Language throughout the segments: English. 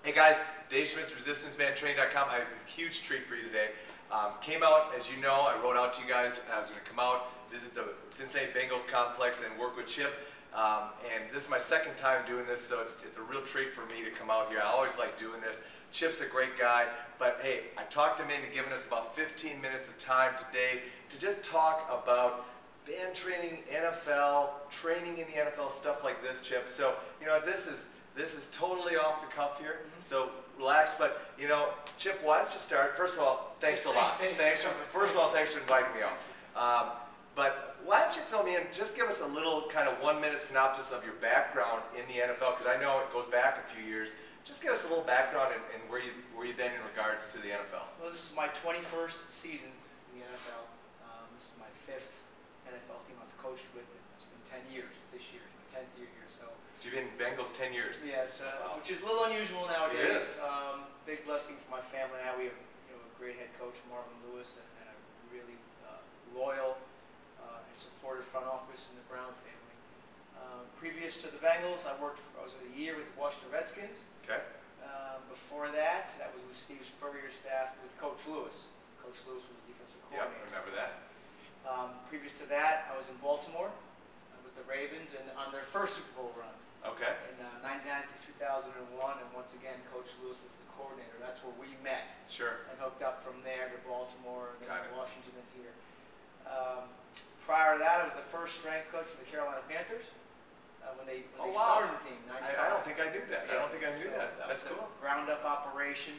Hey guys, Dave Schmitz, ResistanceBandTraining.com. I have a huge treat for you today. Came out, as you know, I wrote out to you guys I was going to come out, visit the Cincinnati Bengals complex and work with Chip. And this is my second time doing this, so it's a real treat for me to come out here. I always like doing this. Chip's a great guy, but hey, I talked him into giving us about 15 minutes of time today to just talk about band training, NFL, training in the NFL, stuff like this, Chip. So, you know, this is totally off the cuff here, so relax. But, you know, Chip, why don't you start? First of all, thanks a lot. First of all, thanks for inviting me out. But why don't you fill me in, just give us a little kind of 1-minute synopsis of your background in the NFL, because I know it goes back a few years. Just give us a little background and where you've been in regards to the NFL. Well, this is my 21st season in the NFL. This is my 5th NFL team I've coached with. It's been 10 years this year, it's my 10th year here. So you've been Bengals 10 years? Yes, wow. Which is a little unusual nowadays. It is. Big blessing for my family. Now we have a great head coach, Marvin Lewis, and a really loyal and supportive front office in the Brown family. Previous to the Bengals, I was a year with the Washington Redskins. Okay. Before that was with Steve Spurrier's staff with Coach Lewis. Coach Lewis was the defensive coordinator. Yeah, remember that. Previous to that, I was in Baltimore with the Ravens and on their first Super Bowl run. Okay. In 99 to 2001, and once again, Coach Lewis was the coordinator. That's where we met. Sure. And hooked up from there to Baltimore, and then Washington, and here. Prior to that, I was the first strength coach for the Carolina Panthers. When they started the team. I don't think I knew that. Yeah. I don't think I knew that. That's cool. Ground-up operation,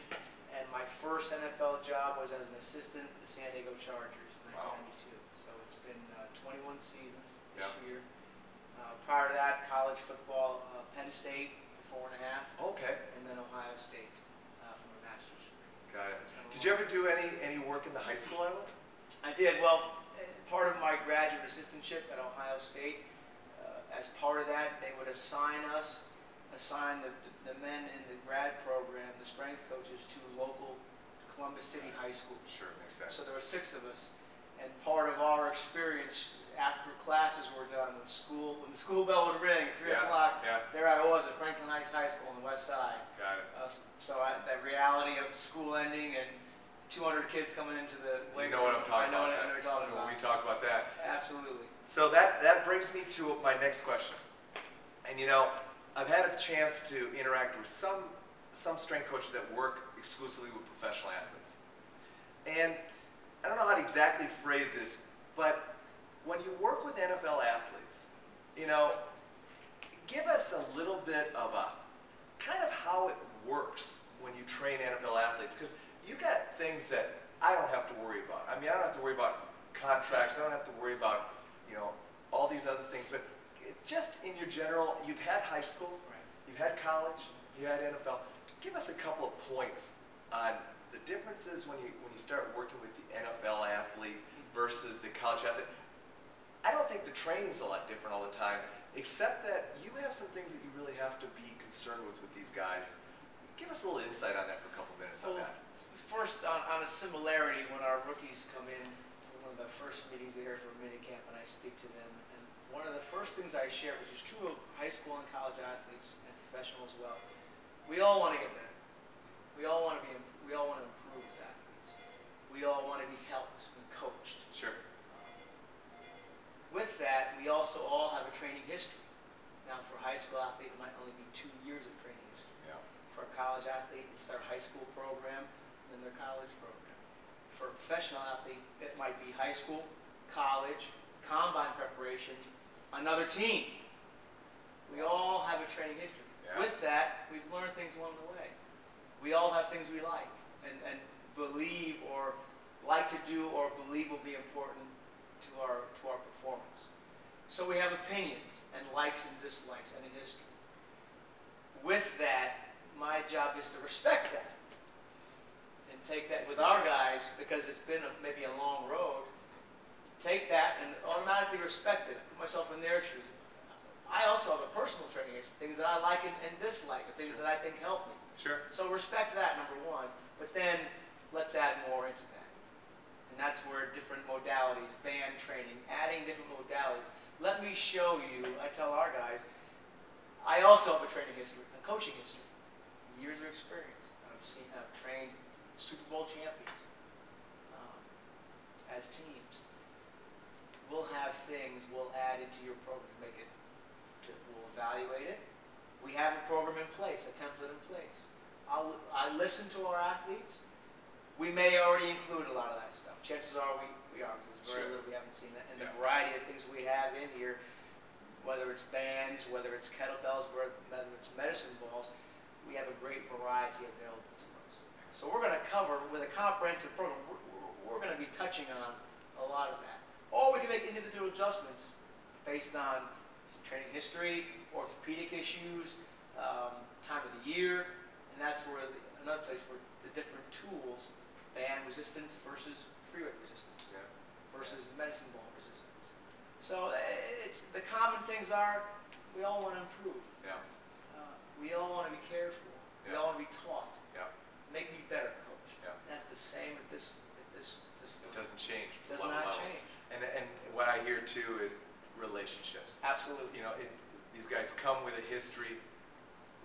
and my first NFL job was as an assistant at the San Diego Chargers in 1992. So it's been 21 seasons this year. Prior to that, college football, Penn State for 4.5. Okay. And then Ohio State for my master's degree. Got it. Did you ever do any work in the high school level? I did. Well, part of my graduate assistantship at Ohio State. As part of that, they would assign the men in the grad program, the strength coaches, to local Columbus City high schools. Sure, makes sense. So there were 6 of us, and part of our experience after classes were done, when the school bell would ring at 3 o'clock, there I was at Franklin Heights High School on the west side. Got it. That reality of school ending and 200 kids coming into the weight room. You know what I'm talking about. I know what you're talking about. So we talk about that. Absolutely. So that brings me to my next question. And you know, I've had a chance to interact with some strength coaches that work exclusively with professional athletes. And I don't know how to exactly phrase this, but when you work with NFL athletes, you know, give us a little bit of a kind of how it works when you train NFL athletes, because you got things that I don't have to worry about. I mean, I don't have to worry about contracts. I don't have to worry about, you know, all these other things. But just in your general, you've had high school, you've had college, you had NFL. Give us a couple of points on the differences when you start working with the NFL athlete versus the college athlete. I don't think the training's a lot different all the time, except that you have some things that you really have to be concerned with these guys. Give us a little insight on that for a couple of minutes on that. First, on a similarity, when our rookies come in, one of the first meetings they hear for minicamp, and I speak to them, and one of the first things I share, which is true of high school and college athletes and professional as well, we all want to get better. We all want to improve as athletes. We all want to be helped and coached. Sure. With that, we also all have a training history. Now, for a high school athlete, it might only be 2 years of training history. Yeah. For a college athlete, it's their high school program and their college program. For a professional athlete, it might be high school, college, combine preparation, another team. We all have a training history. Yeah. With that, we've learned things along the way. We all have things we like and believe or like to do or believe will be important to our performance. So we have opinions and likes and dislikes and a history. With that, my job is to respect that and take that with our guys, because it's been maybe a long road. Take that and automatically respect it. Put myself in their shoes. I also have a personal training issue, things that I like and dislike, things that I think help me. Sure. So respect that, number one. But then let's add more into that. And that's where different modalities, band training, adding different modalities. Let me show you, I tell our guys, I also have a training history, a coaching history. years of experience. I've trained Super Bowl champions as teams. We'll have things we'll add into your program, we'll evaluate it. We have a program in place, a template in place. I listen to our athletes. We may already include a lot of that stuff. Chances are we are, because there's very little we haven't seen that. And the variety of things we have in here, whether it's bands, whether it's kettlebells, whether it's medicine balls, we have a great variety available to us. So we're going to cover, with a comprehensive program, we're going to be touching on a lot of that. Or we can make individual adjustments based on training history, orthopedic issues, time of the year, and that's where another place where the different tools, band resistance versus free weight resistance, versus medicine ball resistance. So it's the common things are we all want to improve. We all want to be cared for. We all want to be taught. Make me better, coach. That's the same at this. It doesn't change. Does not change. And what I hear too is relationships. Absolutely. You know, these guys come with a history.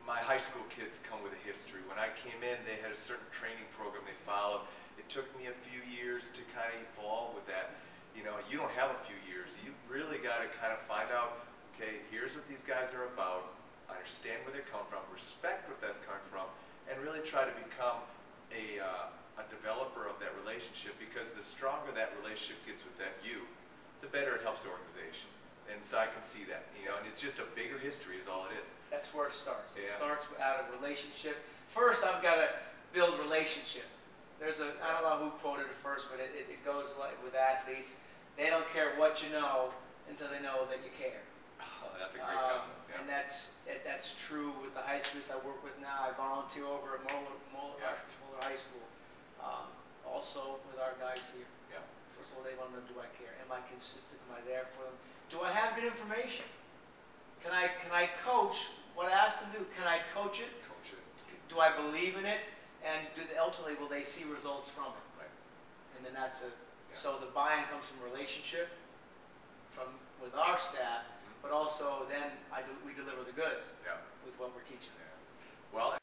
My high school kids come with a history. When I came in, they had a certain training program they followed. It took me a few years to kind of evolve with that. You know, you don't have a few years. You've really got to kind of find out, okay, here's what these guys are about, understand where they come from, respect what that's coming from, and really try to become a developer of that relationship, because the stronger that relationship gets with the better it helps the organization. And so I can see that, you know, and it's just a bigger history is all it is. That's where it starts. It starts out of relationship. First, I've got to build relationship. I don't know who quoted it first, but it goes like with athletes, they don't care what you know until they know that you care. Oh, that's a great comment. And that's true with the high schools I work with now. I volunteer over at Moeller High School. Also with our guys here. First of all, they want to know, do I care? Am I consistent? Am I there for them? Do I have good information? Can I coach what I ask them to do? Can I coach it? Coach it. Do I believe in it? And ultimately, will they see results from it? Right. And then so the buy-in comes from relationship, with our staff, but also then we deliver the goods with what we're teaching. Well.